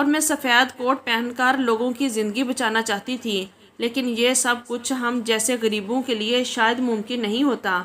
اور میں سفید کوٹ پہن کر لوگوں کی زندگی بچانا چاہتی تھی، لیکن یہ سب کچھ ہم جیسے غریبوں کے لیے شاید ممکن نہیں ہوتا۔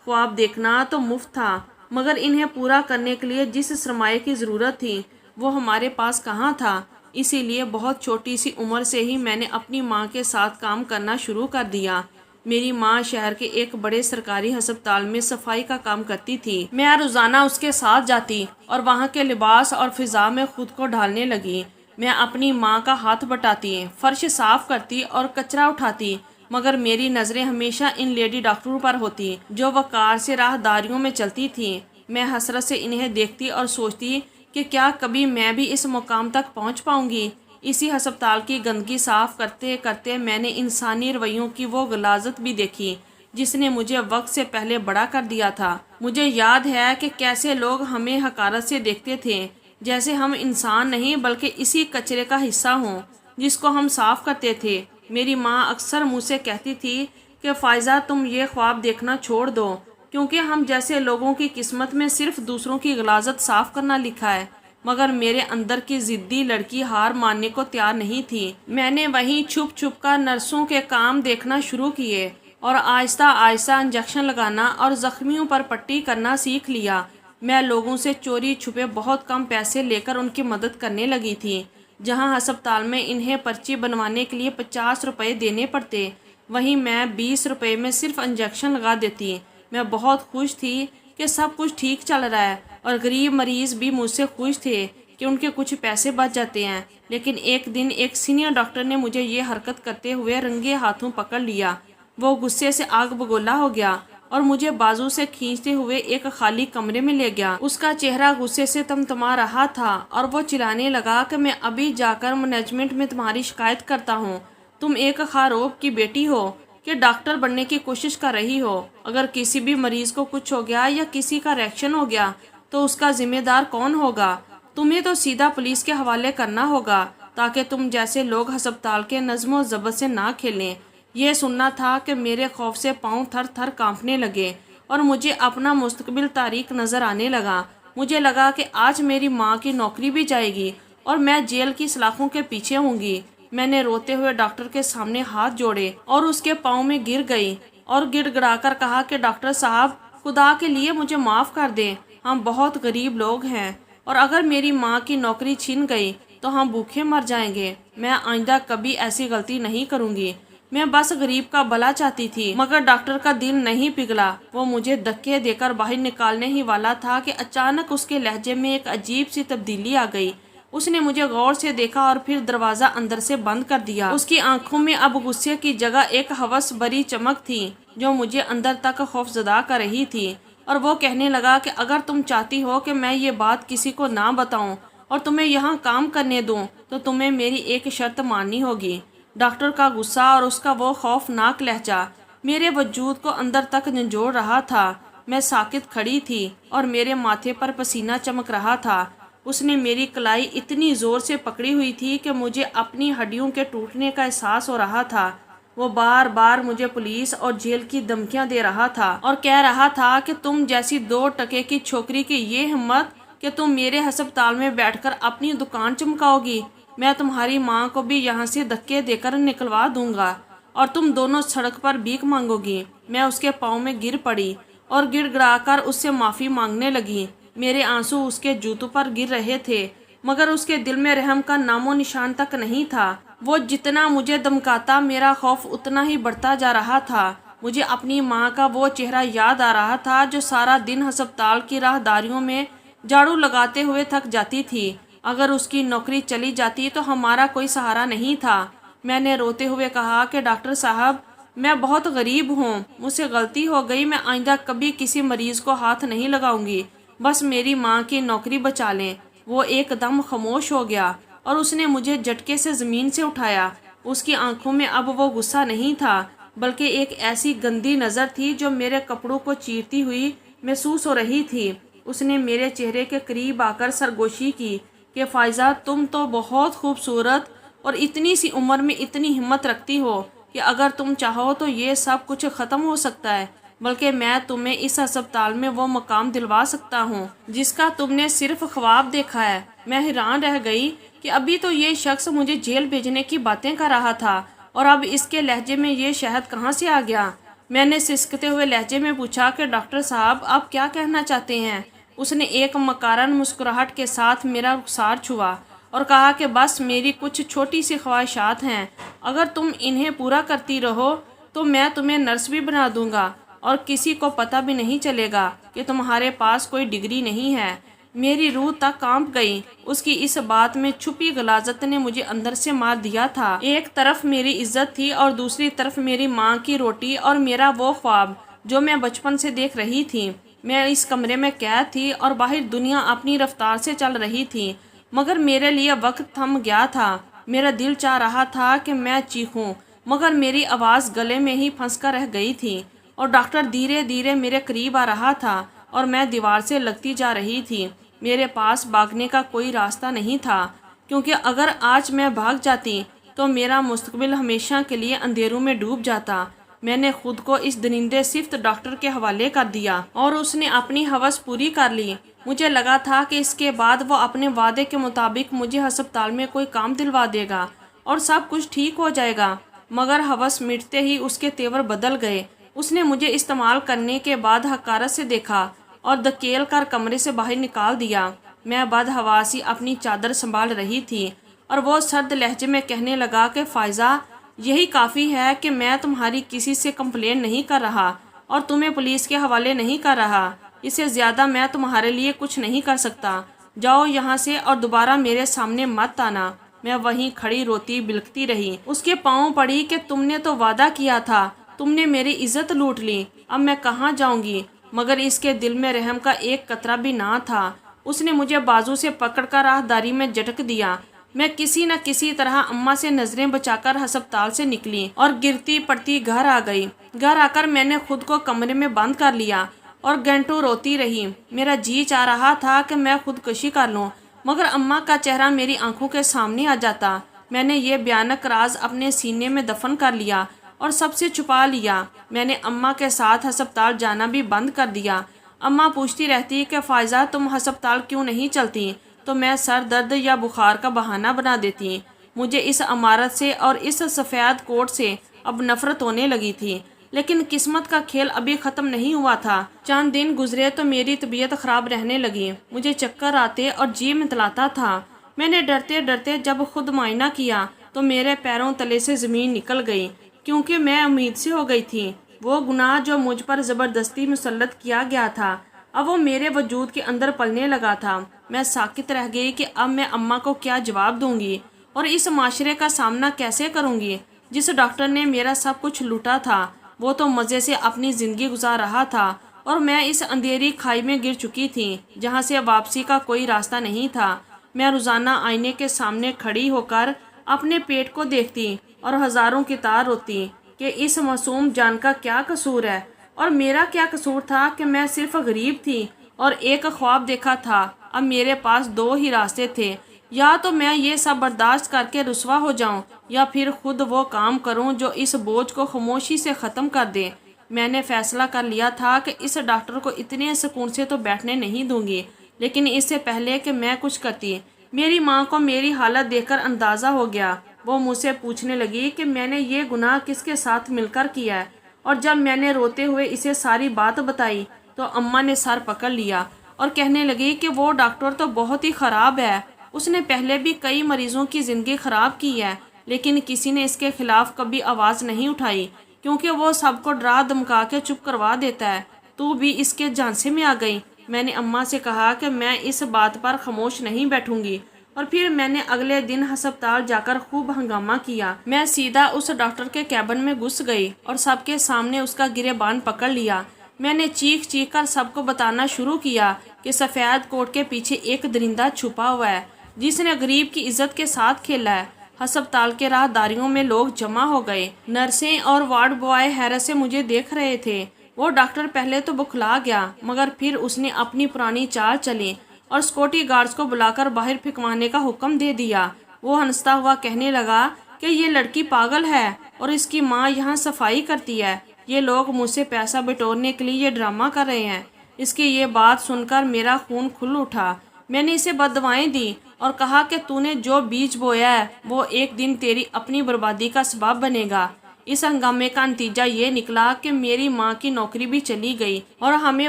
خواب دیکھنا تو مفت تھا، مگر انہیں پورا کرنے کے لیے جس سرمایے کی ضرورت تھی وہ ہمارے پاس کہاں تھا۔ اسی لیے بہت چھوٹی سی عمر سے ہی میں نے اپنی ماں کے ساتھ کام کرنا شروع کر دیا۔ میری ماں شہر کے ایک بڑے سرکاری ہسپتال میں صفائی کا کام کرتی تھی۔ میں روزانہ اس کے ساتھ جاتی اور وہاں کے لباس اور فضا میں خود کو ڈھالنے لگی۔ میں اپنی ماں کا ہاتھ بٹاتی، فرش صاف کرتی اور کچرا اٹھاتی، مگر میری نظریں ہمیشہ ان لیڈی ڈاکٹروں پر ہوتی جو وقار سے راہداریوں میں چلتی تھیں۔ میں حسرت سے انہیں دیکھتی اور سوچتی کہ کیا کبھی میں بھی اس مقام تک پہنچ پاؤں گی۔ اسی ہسپتال کی گندگی صاف کرتے کرتے میں نے انسانی رویوں کی وہ غلاظت بھی دیکھی جس نے مجھے وقت سے پہلے بڑا کر دیا تھا۔ مجھے یاد ہے کہ کیسے لوگ ہمیں حقارت سے دیکھتے تھے، جیسے ہم انسان نہیں بلکہ اسی کچرے کا حصہ ہوں جس کو ہم صاف کرتے تھے۔ میری ماں اکثر مجھ سے کہتی تھی کہ فائزہ تم یہ خواب دیکھنا چھوڑ دو، کیونکہ ہم جیسے لوگوں کی قسمت میں صرف دوسروں کی غلاظت صاف کرنا لکھا ہے۔ مگر میرے اندر کی ضدی لڑکی ہار ماننے کو تیار نہیں تھی۔ میں نے وہیں چھپ چھپ کر نرسوں کے کام دیکھنا شروع کیے اور آہستہ آہستہ انجیکشن لگانا اور زخمیوں پر پٹی کرنا سیکھ لیا۔ میں لوگوں سے چوری چھپے بہت کم پیسے لے کر ان کی مدد کرنے لگی تھی۔ جہاں ہسپتال میں انہیں پرچی بنوانے کے لیے 50 روپے دینے پڑتے، وہیں میں 20 روپے میں صرف انجیکشن لگا دیتی۔ میں بہت خوش تھی کہ سب کچھ ٹھیک چل رہا ہے اور غریب مریض بھی مجھ سے خوش تھے کہ ان کے کچھ پیسے بچ جاتے ہیں۔ لیکن ایک دن ایک سینئر ڈاکٹر نے مجھے یہ حرکت کرتے ہوئے رنگے ہاتھوں پکڑ لیا۔ وہ غصے سے آگ بگولا ہو گیا اور مجھے بازو سے کھینچتے ہوئے ایک خالی کمرے میں لے گیا۔ اس کا چہرہ غصے سے تمتما رہا تھا اور وہ چلانے لگا کہ میں ابھی جا کر مینجمنٹ میں تمہاری شکایت کرتا ہوں۔ تم ایک خاروب کی بیٹی ہو کہ ڈاکٹر بننے کی کوشش کر رہی ہو۔ اگر کسی بھی مریض کو کچھ ہو گیا یا کسی کا ریئیکشن ہو گیا تو اس کا ذمہ دار کون ہوگا؟ تمہیں تو سیدھا پولیس کے حوالے کرنا ہوگا تاکہ تم جیسے لوگ ہسپتال کے نظم و ضبط سے نہ کھیلیں۔ یہ سننا تھا کہ میرے خوف سے پاؤں تھر تھر کانپنے لگے اور مجھے اپنا مستقبل تاریک نظر آنے لگا۔ مجھے لگا کہ آج میری ماں کی نوکری بھی جائے گی اور میں جیل کی سلاخوں کے پیچھے ہوں گی۔ میں نے روتے ہوئے ڈاکٹر کے سامنے ہاتھ جوڑے اور اس کے پاؤں میں گر گئی اور گڑ گڑا کر کہا کہ ڈاکٹر صاحب، خدا کے لیے مجھے معاف کر دیں، ہم بہت غریب لوگ ہیں اور اگر میری ماں کی نوکری چھن گئی تو ہم بھوکے مر جائیں گے۔ میں آئندہ کبھی ایسی غلطی نہیں کروں گی۔ میں بس غریب کا بھلا چاہتی تھی۔ مگر ڈاکٹر کا دل نہیں پگھلا۔ وہ مجھے دھکے دے کر باہر نکالنے ہی والا تھا کہ اچانک اس کے لہجے میں ایک عجیب سی تبدیلی آ گئی۔ اس نے مجھے غور سے دیکھا اور پھر دروازہ اندر سے بند کر دیا۔ اس کی آنکھوں میں اب غصے کی جگہ ایک ہوس بھری چمک تھی جو مجھے اندر تک خوفزدہ کر رہی تھی، اور وہ کہنے لگا کہ اگر تم چاہتی ہو کہ میں یہ بات کسی کو نہ بتاؤں اور تمہیں یہاں کام کرنے دوں تو تمہیں میری ایک شرط ماننی ہوگی۔ ڈاکٹر کا غصہ اور اس کا وہ خوفناک لہجہ میرے وجود کو اندر تک جھنجھوڑ رہا تھا۔ میں ساکت کھڑی تھی اور میرے ماتھے پر پسینہ چمک رہا تھا۔ اس نے میری کلائی اتنی زور سے پکڑی ہوئی تھی کہ مجھے اپنی ہڈیوں کے ٹوٹنے کا احساس ہو رہا تھا۔ وہ بار بار مجھے پولیس اور جیل کی دھمکیاں دے رہا تھا اور کہہ رہا تھا کہ تم جیسی 2 ٹکے کی چھوکری کی یہ ہمت کہ تم میرے ہسپتال میں بیٹھ کر اپنی دکان چمکاؤ گی، میں تمہاری ماں کو بھی یہاں سے دھکے دے کر نکلوا دوں گا اور تم دونوں سڑک پر بھیک مانگو گی۔ میں اس کے پاؤں میں گر پڑی اور گڑ گڑا کر اس سے معافی مانگنے لگی۔ میرے آنسو اس کے جوتوں پر گر رہے تھے مگر اس کے دل میں رحم کا نام و نشان تک نہیں تھا۔ وہ جتنا مجھے دمکاتا میرا خوف اتنا ہی بڑھتا جا رہا تھا۔ مجھے اپنی ماں کا وہ چہرہ یاد آ رہا تھا جو سارا دن ہسپتال کی راہداریوں میں جھاڑو لگاتے ہوئے تھک جاتی تھی۔ اگر اس کی نوکری چلی جاتی تو ہمارا کوئی سہارا نہیں تھا۔ میں نے روتے ہوئے کہا کہ ڈاکٹر صاحب، میں بہت غریب ہوں، مجھ سے غلطی ہو گئی، میں آئندہ کبھی کسی مریض کو ہاتھ نہیں لگاؤں گی، بس میری ماں کی نوکری بچا لیں۔ وہ ایک دم خاموش ہو گیا اور اس نے مجھے جھٹکے سے زمین سے اٹھایا۔ اس کی آنکھوں میں اب وہ غصہ نہیں تھا بلکہ ایک ایسی گندی نظر تھی جو میرے کپڑوں کو چیرتی ہوئی محسوس ہو رہی تھی۔ اس نے میرے چہرے کے قریب آ کر سرگوشی کی کہ فائزہ، تم تو بہت خوبصورت اور اتنی سی عمر میں اتنی ہمت رکھتی ہو کہ اگر تم چاہو تو یہ سب کچھ ختم ہو سکتا ہے، بلکہ میں تمہیں اس ہسپتال میں وہ مقام دلوا سکتا ہوں جس کا تم نے صرف خواب دیکھا ہے۔ میں حیران رہ گئی کہ ابھی تو یہ شخص مجھے جیل بھیجنے کی باتیں کر رہا تھا اور اب اس کے لہجے میں یہ شہد کہاں سے آ گیا؟ میں نے سسکتے ہوئے لہجے میں پوچھا کہ ڈاکٹر صاحب آپ کیا کہنا چاہتے ہیں؟ اس نے ایک مکارن مسکراہٹ کے ساتھ میرا رخسار چھوا اور کہا کہ بس میری کچھ چھوٹی سی خواہشات ہیں، اگر تم انہیں پورا کرتی رہو تو میں تمہیں نرس بھی بنا دوں گا اور کسی کو پتہ بھی نہیں چلے گا کہ تمہارے پاس کوئی ڈگری نہیں ہے۔ میری روح تک کانپ گئی۔ اس کی اس بات میں چھپی غلاظت نے مجھے اندر سے مار دیا تھا۔ ایک طرف میری عزت تھی اور دوسری طرف میری ماں کی روٹی اور میرا وہ خواب جو میں بچپن سے دیکھ رہی تھی۔ میں اس کمرے میں قید تھی اور باہر دنیا اپنی رفتار سے چل رہی تھی، مگر میرے لیے وقت تھم گیا تھا۔ میرا دل چاہ رہا تھا کہ میں چیخوں، مگر میری آواز گلے میں ہی پھنس کر رہ گئی تھی، اور ڈاکٹر دھیرے دھیرے میرے قریب آ رہا تھا اور میں دیوار سے لگتی جا رہی تھی۔ میرے پاس بھاگنے کا کوئی راستہ نہیں تھا، کیونکہ اگر آج میں بھاگ جاتی تو میرا مستقبل ہمیشہ کے لیے اندھیروں میں ڈوب جاتا۔ میں نے خود کو اس درندے صفت ڈاکٹر کے حوالے کر دیا اور اس نے اپنی ہوس پوری کر لی۔ مجھے لگا تھا کہ اس کے بعد وہ اپنے وعدے کے مطابق مجھے ہسپتال میں کوئی کام دلوا دے گا اور سب کچھ ٹھیک ہو جائے گا، مگر ہوس مٹتے ہی اس کے تیور بدل گئے۔ اس نے مجھے استعمال کرنے کے بعد حقارت سے دیکھا اور دھکیل کر کمرے سے باہر نکال دیا۔ میں بدحواسی اپنی چادر سنبھال رہی تھی اور وہ سرد لہجے میں کہنے لگا کہ فائزہ، یہی کافی ہے کہ میں تمہاری کسی سے کمپلین نہیں کر رہا اور تمہیں پولیس کے حوالے نہیں کر رہا۔ اس سے زیادہ میں تمہارے لیے کچھ نہیں کر سکتا۔ جاؤ یہاں سے اور دوبارہ میرے سامنے مت آنا۔ میں وہیں کھڑی روتی بلکتی رہی۔ اس کے پاؤں پڑی کہ تم نے تو وعدہ کیا تھا، تم نے میری عزت لوٹ لی، اب میں کہاں جاؤں گی؟ مگر اس کے دل میں رحم کا ایک قطرہ بھی نہ تھا۔ اس نے مجھے بازو سے پکڑ کر راہداری میں جھٹک دیا۔ میں کسی نہ کسی طرح اماں سے نظریں بچا کر ہسپتال سے نکلی اور گرتی پڑتی گھر آ گئی۔ گھر آ کر میں نے خود کو کمرے میں بند کر لیا اور گھنٹوں روتی رہی۔ میرا جی چاہ رہا تھا کہ میں خودکشی کر لوں، مگر اماں کا چہرہ میری آنکھوں کے سامنے آ جاتا۔ میں نے یہ بھیانک راز اپنے سینے میں دفن کر لیا اور سب سے چھپا لیا۔ میں نے اماں کے ساتھ ہسپتال جانا بھی بند کر دیا۔ اماں پوچھتی رہتی کہ فائزہ تم ہسپتال کیوں نہیں چلتی، تو میں سر درد یا بخار کا بہانہ بنا دیتی۔ مجھے اس عمارت سے اور اس سفید کوٹ سے اب نفرت ہونے لگی تھی، لیکن قسمت کا کھیل ابھی ختم نہیں ہوا تھا۔ چند دن گزرے تو میری طبیعت خراب رہنے لگی، مجھے چکر آتے اور جی متلاتا تھا۔ میں نے ڈرتے ڈرتے جب خود معائنہ کیا تو میرے پیروں تلے سے زمین نکل گئی، کیونکہ میں امید سے ہو گئی تھی۔ وہ گناہ جو مجھ پر زبردستی مسلط کیا گیا تھا اب وہ میرے وجود کے اندر پلنے لگا تھا۔ میں ساکت رہ گئی کہ اب میں اماں کو کیا جواب دوں گی اور اس معاشرے کا سامنا کیسے کروں گی جس ڈاکٹر نے میرا سب کچھ لوٹا تھا۔ وہ تو مزے سے اپنی زندگی گزار رہا تھا اور میں اس اندھیری کھائی میں گر چکی تھی جہاں سے واپسی کا کوئی راستہ نہیں تھا۔ میں روزانہ آئینے کے سامنے کھڑی ہو کر اپنے پیٹ کو دیکھتی اور ہزاروں کی طرح روتی کہ اس معصوم جان کا کیا قصور ہے اور میرا کیا قصور تھا کہ میں صرف غریب تھی اور ایک خواب دیکھا تھا۔ اب میرے پاس دو ہی راستے تھے، یا تو میں یہ سب برداشت کر کے رسوا ہو جاؤں یا پھر خود وہ کام کروں جو اس بوجھ کو خاموشی سے ختم کر دے۔ میں نے فیصلہ کر لیا تھا کہ اس ڈاکٹر کو اتنے سکون سے تو بیٹھنے نہیں دوں گی، لیکن اس سے پہلے کہ میں کچھ کرتی، میری ماں کو میری حالت دیکھ کر اندازہ ہو گیا۔ وہ مجھ سے پوچھنے لگی کہ میں نے یہ گناہ کس کے ساتھ مل کر کیا ہے، اور جب میں نے روتے ہوئے اسے ساری بات بتائی تو اماں نے سر پکڑ لیا اور کہنے لگی کہ وہ ڈاکٹر تو بہت ہی خراب ہے، اس نے پہلے بھی کئی مریضوں کی زندگی خراب کی ہے، لیکن کسی نے اس کے خلاف کبھی آواز نہیں اٹھائی کیونکہ وہ سب کو ڈرا دھمکا کے چپ کروا دیتا ہے۔ تو بھی اس کے جھانسے میں آ گئی۔ میں نے اماں سے کہا کہ میں اس بات پر خاموش نہیں بیٹھوں گی، اور پھر میں نے اگلے دن ہسپتال جا کر خوب ہنگامہ کیا۔ میں سیدھا اس ڈاکٹر کے کیبن میں گھس گئی اور سب کے سامنے اس کا گریبان پکڑ لیا۔ میں نے چیخ چیخ کر سب کو بتانا شروع کیا کہ سفید کوٹ کے پیچھے ایک درندہ چھپا ہوا ہے جس نے غریب کی عزت کے ساتھ کھیلا ہے۔ ہسپتال کے راہداریوں میں لوگ جمع ہو گئے۔ نرسیں اور وارڈ بوائے حیرت سے مجھے دیکھ رہے تھے۔ وہ ڈاکٹر پہلے تو بکھلا گیا، مگر پھر اس نے اپنی پرانی چال چلی اور سیکورٹی گارڈز کو بلا کر باہر پھینکوانے کا حکم دے دیا۔ وہ ہنستا ہوا کہنے لگا کہ یہ لڑکی پاگل ہے اور اس کی ماں یہاں صفائی کرتی ہے، یہ لوگ مجھ سے پیسہ بٹورنے کے لیے یہ ڈرامہ کر رہے ہیں۔ اس کی یہ بات سن کر میرا خون کھل اٹھا۔ میں نے اسے بددعائیں دی اور کہا کہ تو نے جو بیج بویا ہے وہ ایک دن تیری اپنی بربادی کا سبب بنے گا۔ اس ہنگامے کا نتیجہ یہ نکلا کہ میری ماں کی نوکری بھی چلی گئی اور ہمیں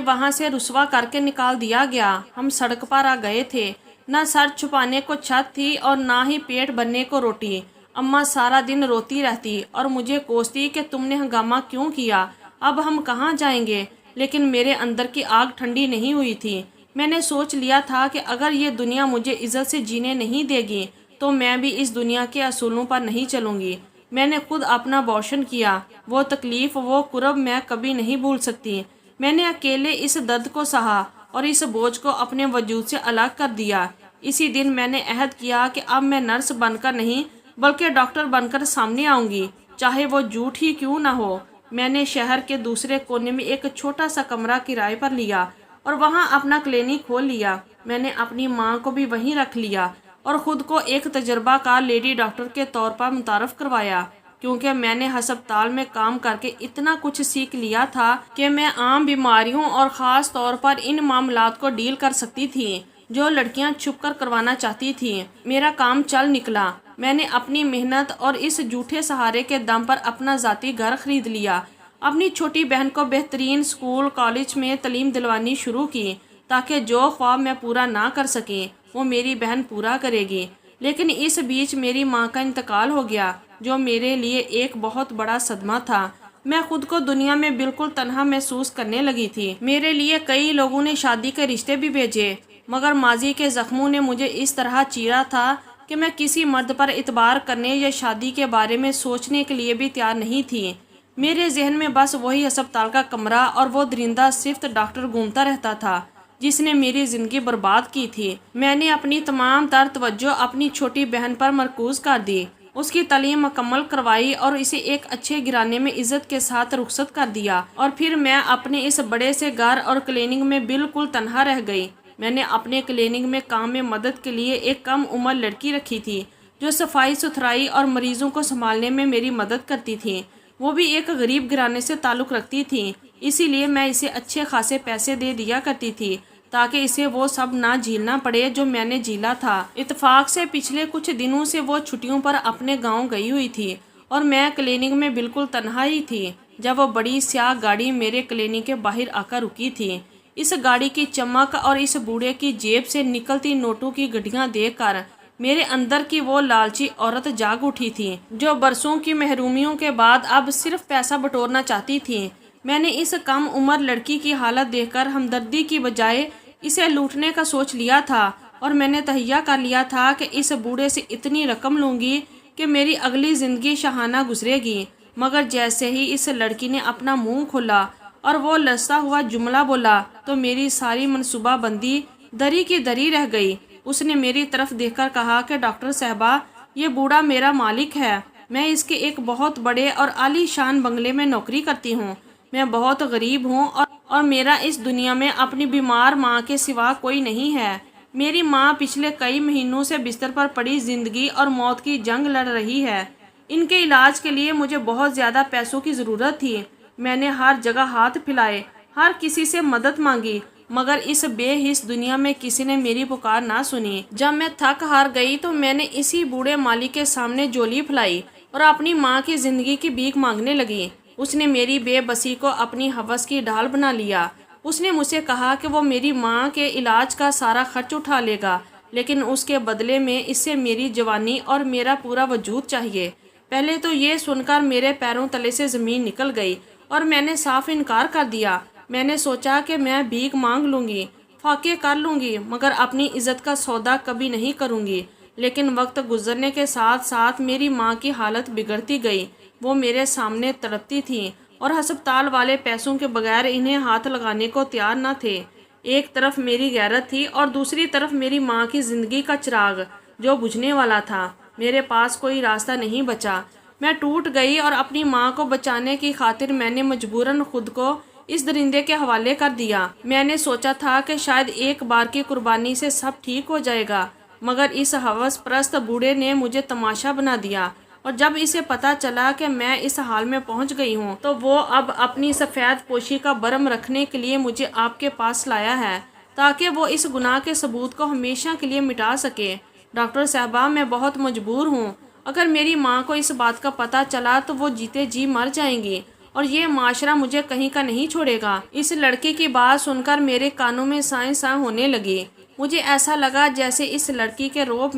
وہاں سے رسوا کر کے نکال دیا گیا۔ ہم سڑک پر آ گئے تھے، نہ سر چھپانے کو چھت تھی اور نہ ہی پیٹ بھرنے کو روٹی۔ اماں سارا دن روتی رہتی اور مجھے کوستی کہ تم نے ہنگامہ کیوں کیا، اب ہم کہاں جائیں گے، لیکن میرے اندر کی آگ ٹھنڈی نہیں ہوئی تھی۔ میں نے سوچ لیا تھا کہ اگر یہ دنیا مجھے عزت سے جینے نہیں دے گی تو میں بھی اس دنیا کے اصولوں پر نہیں چلوں گی۔ میں نے خود اپنا ابورشن کیا، وہ تکلیف، وہ کرب میں کبھی نہیں بھول سکتی۔ میں نے اکیلے اس درد کو سہا اور اس بوجھ کو اپنے وجود سے الگ کر دیا۔ اسی دن میں نے عہد کیا کہ اب میں نرس بن کر نہیں بلکہ ڈاکٹر بن کر سامنے آؤں گی، چاہے وہ جھوٹ ہی کیوں نہ ہو۔ میں نے شہر کے دوسرے کونے میں ایک چھوٹا سا کمرہ کرائے پر لیا اور وہاں اپنا کلینک کھول لیا۔ میں نے اپنی ماں کو بھی وہیں رکھ لیا اور خود کو ایک تجربہ کار لیڈی ڈاکٹر کے طور پر متعارف کروایا، کیونکہ میں نے ہسپتال میں کام کر کے اتنا کچھ سیکھ لیا تھا کہ میں عام بیماریوں اور خاص طور پر ان معاملات کو ڈیل کر سکتی تھی جو لڑکیاں چھپ کر کروانا چاہتی تھیں۔ میرا کام چل نکلا۔ میں نے اپنی محنت اور اس جھوٹے سہارے کے دم پر اپنا ذاتی گھر خرید لیا، اپنی چھوٹی بہن کو بہترین اسکول کالج میں تعلیم دلوانی شروع کی تاکہ جو خواب میں پورا نہ کر سکیں وہ میری بہن پورا کرے گی۔ لیکن اس بیچ میری ماں کا انتقال ہو گیا جو میرے لیے ایک بہت بڑا صدمہ تھا۔ میں خود کو دنیا میں بالکل تنہا محسوس کرنے لگی تھی۔ میرے لیے کئی لوگوں نے شادی کے رشتے بھی بھیجے، مگر ماضی کے زخموں نے مجھے اس طرح چیرا تھا کہ میں کسی مرد پر اعتبار کرنے یا شادی کے بارے میں سوچنے کے لیے بھی تیار نہیں تھی۔ میرے ذہن میں بس وہی ہسپتال کا کمرہ اور وہ درندہ صفت ڈاکٹر گھومتا رہتا تھا جس نے میری زندگی برباد کی تھی۔ میں نے اپنی تمام تر توجہ اپنی چھوٹی بہن پر مرکوز کر دی، اس کی تعلیم مکمل کروائی اور اسے ایک اچھے گھرانے میں عزت کے ساتھ رخصت کر دیا، اور پھر میں اپنے اس بڑے سے گھر اور کلینک میں بالکل تنہا رہ گئی۔ میں نے اپنے کلینک میں کام میں مدد کے لیے ایک کم عمر لڑکی رکھی تھی جو صفائی ستھرائی اور مریضوں کو سنبھالنے میں میری مدد کرتی تھی۔ وہ بھی ایک غریب گھرانے سے تعلق رکھتی تھی، اسی لیے میں اسے اچھے خاصے پیسے دے دیا کرتی تھی تاکہ اسے وہ سب نہ جھیلنا پڑے جو میں نے جھیلا تھا۔ اتفاق سے پچھلے کچھ دنوں سے وہ چھٹیوں پر اپنے گاؤں گئی ہوئی تھی اور میں کلینک میں بالکل تنہا ہی تھی جب وہ بڑی سیاہ گاڑی میرے کلینک کے باہر آ کر رکی تھی۔ اس گاڑی کی چمک اور اس بوڑھے کی جیب سے نکلتی نوٹوں کی گڈیاں دیکھ کر میرے اندر کی وہ لالچی عورت جاگ اٹھی تھی جو برسوں کی محرومیوں کے بعد اب صرف پیسہ بٹورنا چاہتی تھی۔ میں نے اس کم عمر لڑکی کی حالت دیکھ کر ہمدردی کی بجائے اسے لوٹنے کا سوچ لیا تھا، اور میں نے تہیہ کر لیا تھا کہ اس بوڑھے سے اتنی رقم لوں گی کہ میری اگلی زندگی شاہانہ گزرے گی۔ مگر جیسے ہی اس لڑکی نے اپنا منہ کھولا اور وہ لرزتا ہوا جملہ بولا تو میری ساری منصوبہ بندی دری کی دری رہ گئی۔ اس نے میری طرف دیکھ کر کہا کہ ڈاکٹر صاحبہ، یہ بوڑھا میرا مالک ہے، میں اس کے ایک بہت بڑے اور عالی شان بنگلے میں نوکری کرتی ہوں، میں بہت غریب ہوں اور میرا اس دنیا میں اپنی بیمار ماں کے سوا کوئی نہیں ہے۔ میری ماں پچھلے کئی مہینوں سے بستر پر پڑی زندگی اور موت کی جنگ لڑ رہی ہے۔ ان کے علاج کے لیے مجھے بہت زیادہ پیسوں کی ضرورت تھی۔ میں نے ہر جگہ ہاتھ پھیلائے، ہر کسی سے مدد مانگی، مگر اس بے حس دنیا میں کسی نے میری پکار نہ سنی۔ جب میں تھک ہار گئی تو میں نے اسی بوڑھے مالک کے سامنے جولی پھیلائی اور اپنی ماں کی زندگی کی بھیک مانگنے لگی۔ اس نے میری بے بسی کو اپنی ہوس کی ڈھال بنا لیا۔ اس نے مجھ سے کہا کہ وہ میری ماں کے علاج کا سارا خرچ اٹھا لے گا، لیکن اس کے بدلے میں اس سے میری جوانی اور میرا پورا وجود چاہیے۔ پہلے تو یہ سن کر میرے پیروں تلے سے زمین نکل گئی اور میں نے صاف انکار کر دیا۔ میں نے سوچا کہ میں بھیک مانگ لوں گی، فاقے کر لوں گی، مگر اپنی عزت کا سودا کبھی نہیں کروں گی۔ لیکن وقت گزرنے کے ساتھ ساتھ میری ماں کی حالت بگڑتی گئی۔ وہ میرے سامنے تڑپتی تھیں اور ہسپتال والے پیسوں کے بغیر انہیں ہاتھ لگانے کو تیار نہ تھے۔ ایک طرف میری غیرت تھی اور دوسری طرف میری ماں کی زندگی کا چراغ جو بجھنے والا تھا۔ میرے پاس کوئی راستہ نہیں بچا، میں ٹوٹ گئی اور اپنی ماں کو بچانے کی خاطر میں نے مجبوراً خود کو اس درندے کے حوالے کر دیا۔ میں نے سوچا تھا کہ شاید ایک بار کی قربانی سے سب ٹھیک ہو جائے گا، مگر اس ہوس پرست بوڑھے نے مجھے تماشا بنا دیا، اور جب اسے پتا چلا کہ میں اس حال میں پہنچ گئی ہوں تو وہ اب اپنی سفید پوشی کا برم رکھنے کے لیے مجھے آپ کے پاس لایا ہے۔ تاکہ وہ اس گناہ کے ثبوت کو ہمیشہ کے لیے مٹا سکے۔ ڈاکٹر صاحبہ میں بہت مجبور ہوں، اگر میری ماں کو اس بات کا پتہ چلا تو وہ جیتے جی مر جائیں گی اور یہ معاشرہ مجھے کہیں کا نہیں چھوڑے گا۔ اس لڑکی کی بات سن کر میرے کانوں میں سائیں سائیں ہونے لگی۔ مجھے ایسا لگا جیسے اس لڑکی کے روب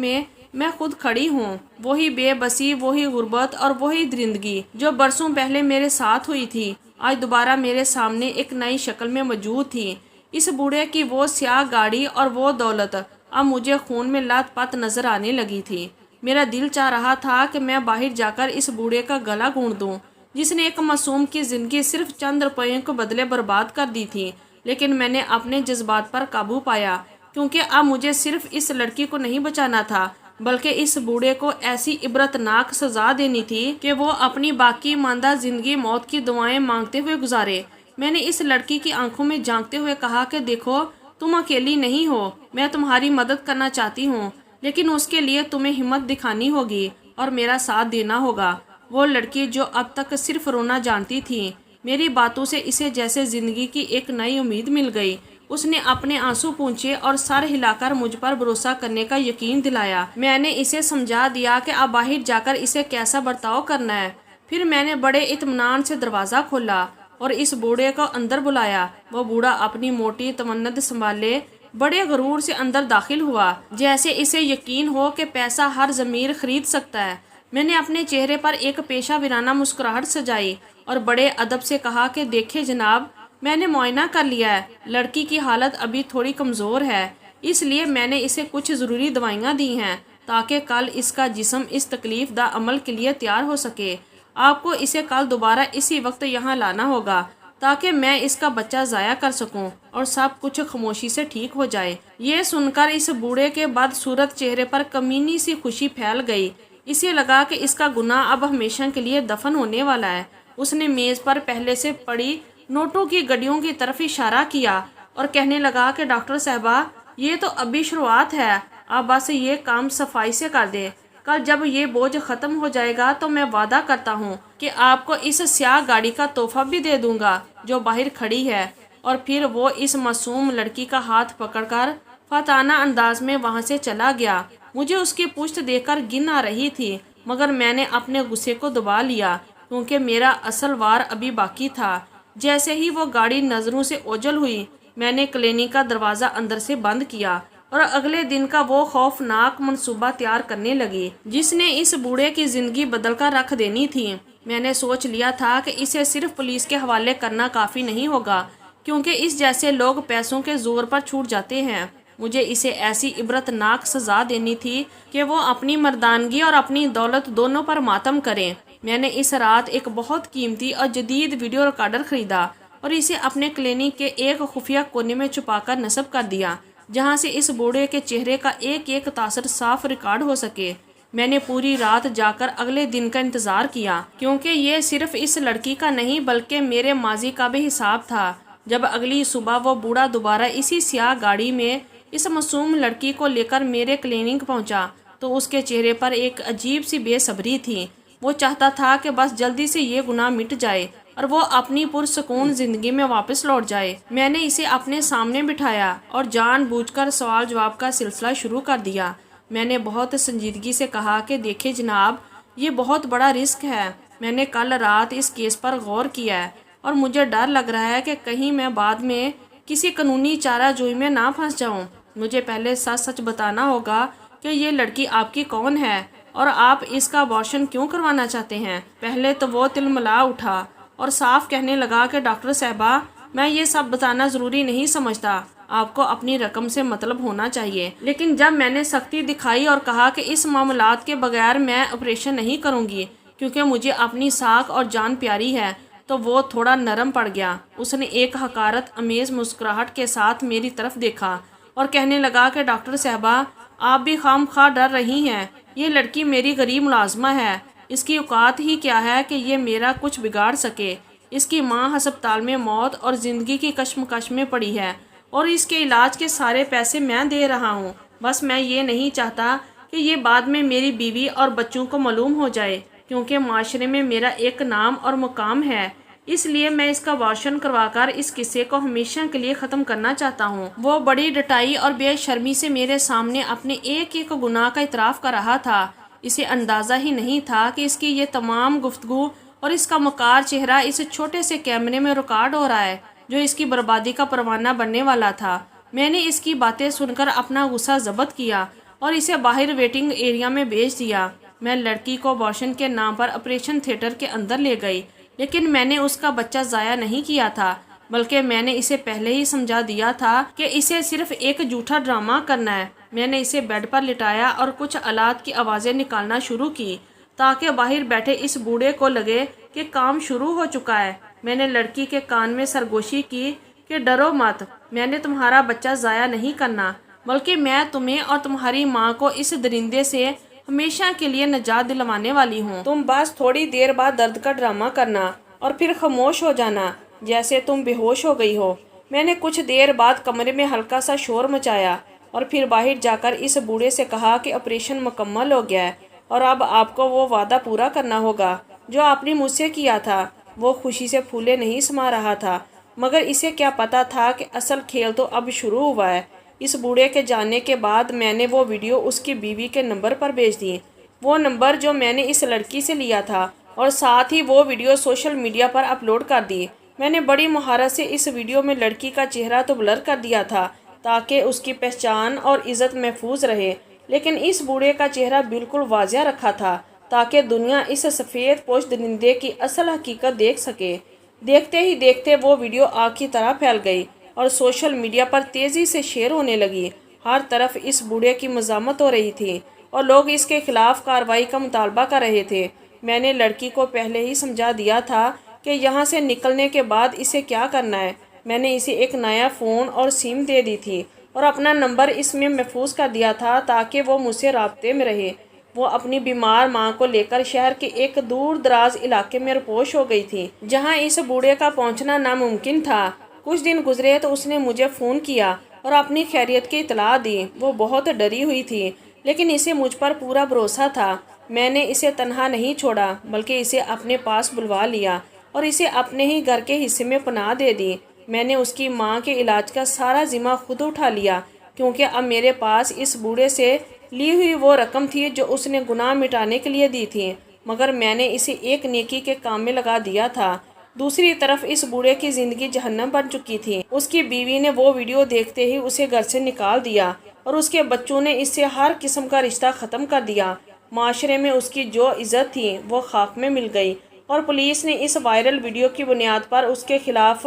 میں خود کھڑی ہوں، وہی بے بسی، وہی غربت اور وہی درندگی جو برسوں پہلے میرے ساتھ ہوئی تھی، آج دوبارہ میرے سامنے ایک نئی شکل میں موجود تھی۔ اس بوڑھے کی وہ سیاہ گاڑی اور وہ دولت اب مجھے خون میں لت پت نظر آنے لگی تھی۔ میرا دل چاہ رہا تھا کہ میں باہر جا کر اس بوڑھے کا گلا گھونٹ دوں جس نے ایک معصوم کی زندگی صرف چند روپیوں کے بدلے برباد کر دی تھی، لیکن میں نے اپنے جذبات پر قابو پایا، کیونکہ اب مجھے صرف اس لڑکی کو نہیں بچانا تھا بلکہ اس بوڑھے کو ایسی عبرتناک سزا دینی تھی کہ وہ اپنی باقی ماندہ زندگی موت کی دعائیں مانگتے ہوئے گزارے۔ میں نے اس لڑکی کی آنکھوں میں جھانکتے ہوئے کہا کہ دیکھو، تم اکیلی نہیں ہو، میں تمہاری مدد کرنا چاہتی ہوں، لیکن اس کے لیے تمہیں ہمت دکھانی ہوگی اور میرا ساتھ دینا ہوگا۔ وہ لڑکی جو اب تک صرف رونا جانتی تھی، میری باتوں سے اسے جیسے زندگی کی ایک نئی امید مل گئی۔ اس نے اپنے آنسو پونچھے اور سر ہلا کر مجھ پر بھروسہ کرنے کا یقین دلایا۔ میں نے اسے سمجھا دیا کہ اب باہر جا کر اسے کیسا برتاؤ کرنا ہے۔ پھر میں نے بڑے اطمینان سے دروازہ کھولا اور اس بوڑھے کو اندر بلایا۔ وہ بوڑھا اپنی موٹی تمند سنبھالے بڑے غرور سے اندر داخل ہوا، جیسے اسے یقین ہو کہ پیسہ ہر ضمیر خرید سکتا ہے۔ میں نے اپنے چہرے پر ایک پیشہ ورانہ مسکراہٹ سجائی اور بڑے ادب سے کہا کہ دیکھیں جناب، میں نے معائنہ کر لیا ہے، لڑکی کی حالت ابھی تھوڑی کمزور ہے، اس لیے میں نے اسے کچھ ضروری دوائیاں دی ہیں تاکہ کل اس کا جسم اس تکلیف دہ عمل کے لیے تیار ہو سکے۔ آپ کو اسے کل دوبارہ اسی وقت یہاں لانا ہوگا تاکہ میں اس کا بچہ ضائع کر سکوں اور سب کچھ خاموشی سے ٹھیک ہو جائے۔ یہ سن کر اس بوڑھے کے بدصورت چہرے پر کمینی سی خوشی پھیل گئی۔ اسے لگا کہ اس کا گناہ اب ہمیشہ کے لیے دفن ہونے والا ہے۔ اس نے میز پر پہلے سے پڑی نوٹوں کی گڈیوں کی طرف اشارہ کیا اور کہنے لگا کہ ڈاکٹر صاحبہ، یہ تو ابھی شروعات ہے، آپ بس یہ کام صفائی سے کر دیں۔ کل جب یہ بوجھ ختم ہو جائے گا تو میں وعدہ کرتا ہوں کہ آپ کو اس سیاہ گاڑی کا تحفہ بھی دے دوں گا جو باہر کھڑی ہے۔ اور پھر وہ اس معصوم لڑکی کا ہاتھ پکڑ کر فاتحانہ انداز میں وہاں سے چلا گیا۔ مجھے اس کی پشت دیکھ کر گن آ رہی تھی، مگر میں نے اپنے غصے کو دبا لیا کیونکہ میرا اصل وار ابھی باقی تھا۔ جیسے ہی وہ گاڑی نظروں سے اوجھل ہوئی، میں نے کلینک کا دروازہ اندر سے بند کیا اور اگلے دن کا وہ خوفناک منصوبہ تیار کرنے لگی جس نے اس بوڑھے کی زندگی بدل کر رکھ دینی تھی۔ میں نے سوچ لیا تھا کہ اسے صرف پولیس کے حوالے کرنا کافی نہیں ہوگا، کیونکہ اس جیسے لوگ پیسوں کے زور پر چھوٹ جاتے ہیں۔ مجھے اسے ایسی عبرتناک سزا دینی تھی کہ وہ اپنی مردانگی اور اپنی دولت دونوں پر ماتم کریں۔ میں نے اس رات ایک بہت قیمتی اور جدید ویڈیو ریکارڈر خریدا اور اسے اپنے کلینک کے ایک خفیہ کونے میں چھپا کر نصب کر دیا، جہاں سے اس بوڑھے کے چہرے کا ایک ایک تاثر صاف ریکارڈ ہو سکے۔ میں نے پوری رات جا کر اگلے دن کا انتظار کیا، کیونکہ یہ صرف اس لڑکی کا نہیں بلکہ میرے ماضی کا بھی حساب تھا۔ جب اگلی صبح وہ بوڑھا دوبارہ اسی سیاہ گاڑی میں اس معصوم لڑکی کو لے کر میرے کلینک پہنچا تو اس کے چہرے پر ایک عجیب سی بے صبری تھی۔ وہ چاہتا تھا کہ بس جلدی سے یہ گناہ مٹ جائے اور وہ اپنی پرسکون زندگی میں واپس لوٹ جائے۔ میں نے اسے اپنے سامنے بٹھایا اور جان بوجھ کر سوال جواب کا سلسلہ شروع کر دیا۔ میں نے بہت سنجیدگی سے کہا کہ دیکھیں جناب، یہ بہت بڑا رسک ہے۔ میں نے کل رات اس کیس پر غور کیا ہے اور مجھے ڈر لگ رہا ہے کہ کہیں میں بعد میں کسی قانونی چارہ جوئی میں نہ پھنس جاؤں۔ مجھے پہلے سچ سچ بتانا ہوگا کہ یہ لڑکی آپ کی کون ہے اور آپ اس کا ابارشن کیوں کروانا چاہتے ہیں۔ پہلے تو وہ تلملا اٹھا اور صاف کہنے لگا کہ ڈاکٹر صاحبہ، میں یہ سب بتانا ضروری نہیں سمجھتا، آپ کو اپنی رقم سے مطلب ہونا چاہیے۔ لیکن جب میں نے سختی دکھائی اور کہا کہ اس معاملات کے بغیر میں آپریشن نہیں کروں گی کیونکہ مجھے اپنی ساکھ اور جان پیاری ہے، تو وہ تھوڑا نرم پڑ گیا۔ اس نے ایک حقارت امیز مسکراہٹ کے ساتھ میری طرف دیکھا اور کہنے لگا کہ ڈاکٹر صاحبہ، آپ بھی خام خواہ ڈر رہی ہیں، یہ لڑکی میری غریب ملازمہ ہے، اس کی اوقات ہی کیا ہے کہ یہ میرا کچھ بگاڑ سکے۔ اس کی ماں ہسپتال میں موت اور زندگی کی کشمکش میں پڑی ہے اور اس کے علاج کے سارے پیسے میں دے رہا ہوں۔ بس میں یہ نہیں چاہتا کہ یہ بعد میں میری بیوی اور بچوں کو معلوم ہو جائے، کیونکہ معاشرے میں میرا ایک نام اور مقام ہے۔ اس لیے میں اس کا ابارشن کروا کر اس قصے کو ہمیشہ کے لیے ختم کرنا چاہتا ہوں۔ وہ بڑی ڈٹائی اور بے شرمی سے میرے سامنے اپنے ایک ایک گناہ کا اعتراف کر رہا تھا۔ اسے اندازہ ہی نہیں تھا کہ اس کی یہ تمام گفتگو اور اس کا مکار چہرہ اس چھوٹے سے کیمرے میں ریکارڈ ہو رہا ہے جو اس کی بربادی کا پروانہ بننے والا تھا۔ میں نے اس کی باتیں سن کر اپنا غصہ ضبط کیا اور اسے باہر ویٹنگ ایریا میں بھیج دیا۔ میں لڑکی کو ابارشن کے نام پر آپریشن تھیٹر کے اندر لے گئی، لیکن میں نے اس کا بچہ ضائع نہیں کیا تھا، بلکہ میں نے اسے پہلے ہی سمجھا دیا تھا کہ اسے صرف ایک جھوٹا ڈرامہ کرنا ہے۔ میں نے اسے بیڈ پر لٹایا اور کچھ آلات کی آوازیں نکالنا شروع کی تاکہ باہر بیٹھے اس بوڑھے کو لگے کہ کام شروع ہو چکا ہے۔ میں نے لڑکی کے کان میں سرگوشی کی کہ ڈرو مت، میں نے تمہارا بچہ ضائع نہیں کرنا، بلکہ میں تمہیں اور تمہاری ماں کو اس درندے سے ہمیشہ کے لیے نجات دلوانے والی ہوں۔ تم بس تھوڑی دیر بعد درد کا ڈرامہ کرنا اور پھر خاموش ہو جانا جیسے تم بے ہوش ہو گئی ہو۔ میں نے کچھ دیر بعد کمرے میں ہلکا سا شور مچایا اور پھر باہر جا کر اس بوڑھے سے کہا کہ آپریشن مکمل ہو گیا ہے اور اب آپ کو وہ وعدہ پورا کرنا ہوگا جو آپ نے مجھ سے کیا تھا۔ وہ خوشی سے پھولے نہیں سما رہا تھا، مگر اسے کیا پتا تھا کہ اصل کھیل تو اب شروع ہوا ہے۔ اس بوڑھے کے جانے کے بعد میں نے وہ ویڈیو اس کی بیوی کے نمبر پر بھیج دی، وہ نمبر جو میں نے اس لڑکی سے لیا تھا، اور ساتھ ہی وہ ویڈیو سوشل میڈیا پر اپلوڈ کر دی۔ میں نے بڑی مہارت سے اس ویڈیو میں لڑکی کا چہرہ تو بلر کر دیا تھا تاکہ اس کی پہچان اور عزت محفوظ رہے، لیکن اس بوڑھے کا چہرہ بالکل واضح رکھا تھا تاکہ دنیا اس سفید پوش درندے کی اصل حقیقت دیکھ سکے۔ دیکھتے ہی دیکھتے وہ ویڈیو آگ کی طرح پھیل گئی اور سوشل میڈیا پر تیزی سے شیئر ہونے لگی۔ ہر طرف اس بوڑھے کی مذمت ہو رہی تھی اور لوگ اس کے خلاف کارروائی کا مطالبہ کر رہے تھے۔ میں نے لڑکی کو پہلے ہی سمجھا دیا تھا کہ یہاں سے نکلنے کے بعد اسے کیا کرنا ہے۔ میں نے اسے ایک نیا فون اور سم دے دی تھی اور اپنا نمبر اس میں محفوظ کر دیا تھا تاکہ وہ مجھ سے رابطے میں رہے۔ وہ اپنی بیمار ماں کو لے کر شہر کے ایک دور دراز علاقے میں روپوش ہو گئی تھی جہاں اس بوڑھے کا پہنچنا ناممکن تھا۔ کچھ دن گزرے تو اس نے مجھے فون کیا اور اپنی خیریت کی اطلاع دی۔ وہ بہت ڈری ہوئی تھی، لیکن اسے مجھ پر پورا بھروسہ تھا۔ میں نے اسے تنہا نہیں چھوڑا بلکہ اسے اپنے پاس بلوا لیا اور اسے اپنے ہی گھر کے حصے میں پناہ دے دی۔ میں نے اس کی ماں کے علاج کا سارا ذمہ خود اٹھا لیا کیونکہ اب میرے پاس اس بوڑھے سے لی ہوئی وہ رقم تھی جو اس نے گناہ مٹانے کے لیے دی تھی، مگر میں نے اسے ایک نیکی کے کام میں لگا دیا تھا۔ دوسری طرف اس بوڑھے کی زندگی جہنم بن چکی تھی۔ اس کی بیوی نے وہ ویڈیو دیکھتے ہی اسے گھر سے نکال دیا اور اس کے بچوں نے اس سے ہر قسم کا رشتہ ختم کر دیا۔ معاشرے میں اس کی جو عزت تھی وہ خاک میں مل گئی اور پولیس نے اس وائرل ویڈیو کی بنیاد پر اس کے خلاف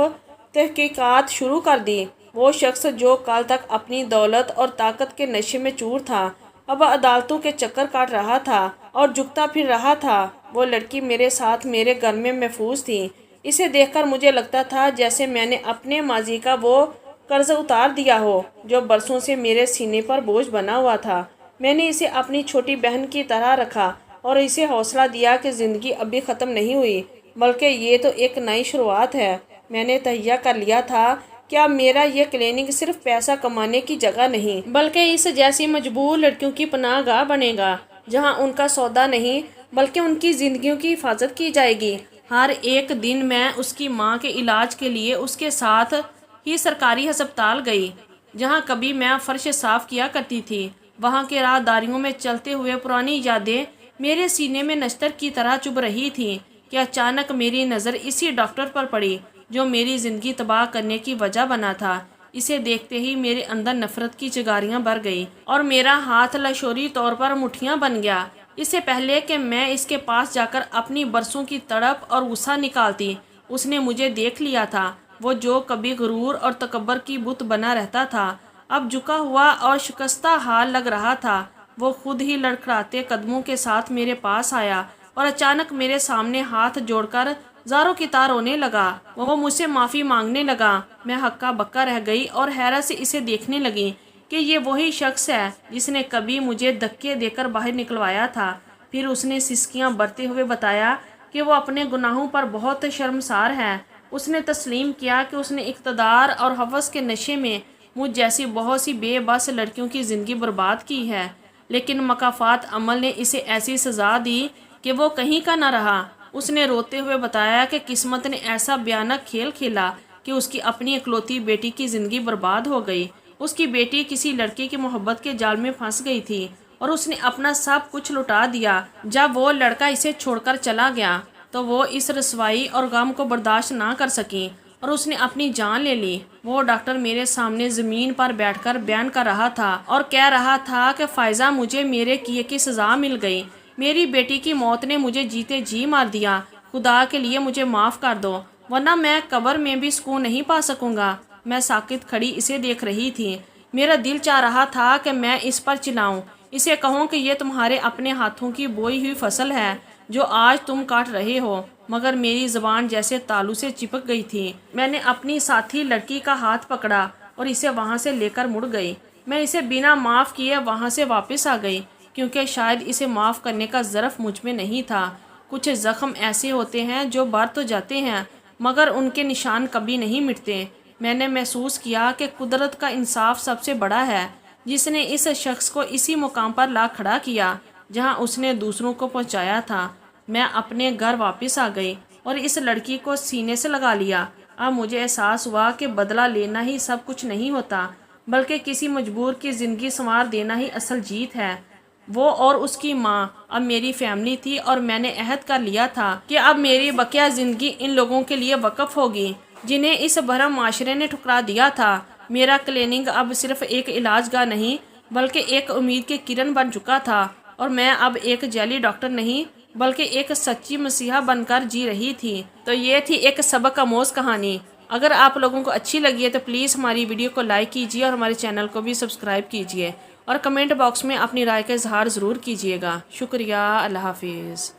تحقیقات شروع کر دی۔ وہ شخص جو کل تک اپنی دولت اور طاقت کے نشے میں چور تھا، اب عدالتوں کے چکر کاٹ رہا تھا اور جھکتا پھر رہا تھا۔ وہ لڑکی میرے ساتھ میرے گھر میں محفوظ تھی۔ اسے دیکھ کر مجھے لگتا تھا جیسے میں نے اپنے ماضی کا وہ قرض اتار دیا ہو جو برسوں سے میرے سینے پر بوجھ بنا ہوا تھا۔ میں نے اسے اپنی چھوٹی بہن کی طرح رکھا اور اسے حوصلہ دیا کہ زندگی ابھی ختم نہیں ہوئی بلکہ یہ تو ایک نئی شروعات ہے۔ میں نے تہیہ کر لیا تھا کہ اب میرا یہ کلینک صرف پیسہ کمانے کی جگہ نہیں بلکہ اس جیسی مجبور لڑکیوں کی پناہ گاہ بنے گا جہاں ان کا سودا نہیں بلکہ ان کی زندگیوں کی حفاظت کی جائے گی۔ ہر ایک دن میں اس کی ماں کے علاج کے لیے اس کے ساتھ ہی سرکاری ہسپتال گئی۔ جہاں کبھی میں فرش صاف کیا کرتی تھی، وہاں کے راہداریوں میں چلتے ہوئے پرانی یادیں میرے سینے میں نشتر کی طرح چبھ رہی تھیں کہ اچانک میری نظر اسی ڈاکٹر پر پڑی جو میری زندگی تباہ کرنے کی وجہ بنا تھا۔ اسے دیکھتے ہی میرے اندر نفرت کی چنگاریاں بھر گئی اور میرا ہاتھ لاشعوری طور پر مٹھیاں بن گیا۔ اس سے پہلے کہ میں اس کے پاس جا کر اپنی برسوں کی تڑپ اور غصہ نکالتی، اس نے مجھے دیکھ لیا تھا۔ وہ جو کبھی غرور اور تکبر کی بت بنا رہتا تھا اب جھکا ہوا اور شکستہ حال لگ رہا تھا۔ وہ خود ہی لڑکھڑاتے قدموں کے ساتھ میرے پاس آیا اور اچانک میرے سامنے ہاتھ جوڑ کر زاروں کی طرح رونے لگا۔ وہ مجھ سے معافی مانگنے لگا۔ میں ہکا بکا رہ گئی اور حیرت سے اسے دیکھنے لگی کہ یہ وہی شخص ہے جس نے کبھی مجھے دھکے دے کر باہر نکلوایا تھا۔ پھر اس نے سسکیاں بھرتے ہوئے بتایا کہ وہ اپنے گناہوں پر بہت شرمسار ہے۔ اس نے تسلیم کیا کہ اس نے اقتدار اور ہوس کے نشے میں مجھ جیسی بہت سی بے بس لڑکیوں کی زندگی برباد کی ہے، لیکن مکافات عمل نے اسے ایسی سزا دی کہ وہ کہیں کا نہ رہا۔ اس نے روتے ہوئے بتایا کہ قسمت نے ایسا بھیانک کھیل کھیلا کہ اس کی اپنی اکلوتی بیٹی کی زندگی برباد ہو گئی۔ اس کی بیٹی کسی لڑکے کی محبت کے جال میں پھنس گئی تھی اور اس نے اپنا سب کچھ لٹا دیا۔ جب وہ لڑکا اسے چھوڑ کر چلا گیا تو وہ اس رسوائی اور غم کو برداشت نہ کر سکی اور اس نے اپنی جان لے لی۔ وہ ڈاکٹر میرے سامنے زمین پر بیٹھ کر بیان کر رہا تھا اور کہہ رہا تھا کہ فائزہ، مجھے میرے کیے کی سزا مل گئی۔ میری بیٹی کی موت نے مجھے جیتے جی مار دیا۔ خدا کے لیے مجھے معاف کر دو، ورنہ میں قبر میں بھی سکون نہیں پا سکوں گا۔ میں ساکت کھڑی اسے دیکھ رہی تھی۔ میرا دل چاہ رہا تھا کہ میں اس پر چلاؤں، اسے کہوں کہ یہ تمہارے اپنے ہاتھوں کی بوئی ہوئی فصل ہے جو آج تم کاٹ رہے ہو، مگر میری زبان جیسے تالو سے چپک گئی تھی۔ میں نے اپنی ساتھی لڑکی کا ہاتھ پکڑا اور اسے وہاں سے لے کر مڑ گئی۔ میں اسے بنا معاف کیے وہاں سے واپس آ گئی، کیونکہ شاید اسے معاف کرنے کا ظرف مجھ میں نہیں تھا۔ کچھ زخم ایسے ہوتے ہیں جو بھر تو جاتے ہیں مگر ان کے نشان کبھی نہیں مٹتے۔ میں نے محسوس کیا کہ قدرت کا انصاف سب سے بڑا ہے، جس نے اس شخص کو اسی مقام پر لا کھڑا کیا جہاں اس نے دوسروں کو پہنچایا تھا۔ میں اپنے گھر واپس آ گئی اور اس لڑکی کو سینے سے لگا لیا۔ اب مجھے احساس ہوا کہ بدلہ لینا ہی سب کچھ نہیں ہوتا، بلکہ کسی مجبور کی زندگی سنوار دینا ہی اصل جیت ہے۔ وہ اور اس کی ماں اب میری فیملی تھی اور میں نے عہد کر لیا تھا کہ اب میری بقیہ زندگی ان لوگوں کے لیے وقف ہوگی جنہیں اس بھرم معاشرے نے ٹھکرا دیا تھا۔ میرا کلینک اب صرف ایک علاج گاہ نہیں بلکہ ایک امید کی کرن بن چکا تھا، اور میں اب ایک جعلی ڈاکٹر نہیں بلکہ ایک سچی مسیحا بن کر جی رہی تھی۔ تو یہ تھی ایک سبق آموز کہانی۔ اگر آپ لوگوں کو اچھی لگی ہے تو پلیز ہماری ویڈیو کو لائک کیجیے اور ہمارے چینل کو بھی سبسکرائب کیجیے، اور کمنٹ باکس میں اپنی رائے کا اظہار ضرور کیجیے گا۔ شکریہ، اللہ حافظ۔